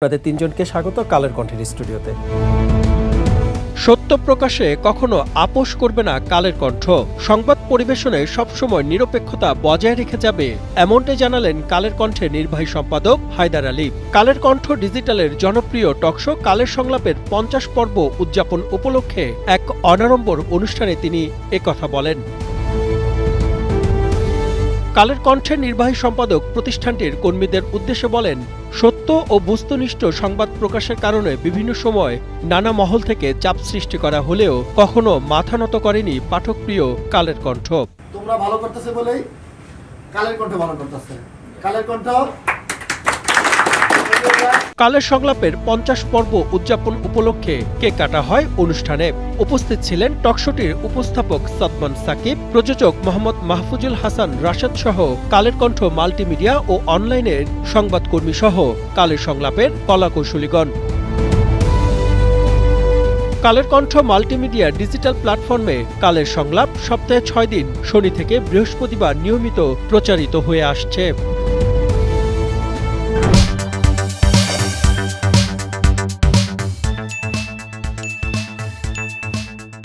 আপনাদের তিনজনকে স্বাগত কালের কণ্ঠের স্টুডিওতে। সত্য প্রকাশে কখনো আপোষ করবে না কালের কণ্ঠ, সংবাদ পরিবেশনে সবসময় নিরপেক্ষতা বজায় রেখে যাবে, এমনটাই জানালেন কালের কণ্ঠের নির্বাহী সম্পাদক হায়দার আলী। কালের কণ্ঠ ডিজিটালের জনপ্রিয় টকশো কালের সংলাপের 50 পর্ব উদযাপন উপলক্ষে এক অনাড়ম্বর অনুষ্ঠানে তিনি একথা বলেন। কালের কণ্ঠের নির্বাহী সম্পাদক প্রতিষ্ঠানটির কর্মীদের উদ্দেশ্যে বলেন, সত্য ও বস্তুনিষ্ঠ সংবাদ প্রকাশের কারণে বিভিন্ন সময় নানা মহল থেকে চাপ সৃষ্টি করা হলেও কখনো মাথা নত করেনি পাঠকপ্রিয় কালের কণ্ঠ। তোমরা ভালো করতেছে বলেই কালের কণ্ঠ ভালো করতেছে। কালের কণ্ঠ কালের সংলাপের 50 পর্ব উদযাপন উপলক্ষে কেক কাটা হয় অনুষ্ঠানে। উপস্থিত ছিলেন টকশোটির উপস্থাপক সাদমান সাকিব, প্রযোজক মোহাম্মদ মাহফুজুল হাসান রাশেদ সহ কালের কণ্ঠ মাল্টিমিডিয়া ও অনলাইনের সংবাদকর্মী সহ কালের সংলাপের কলাকৌশলীগণ। কালের কণ্ঠ মাল্টিমিডিয়া ডিজিটাল প্ল্যাটফর্মে কালের সংলাপ সপ্তাহে 6 দিন শনি থেকে বৃহস্পতিবার নিয়মিত প্রচারিত হয়ে আসছে।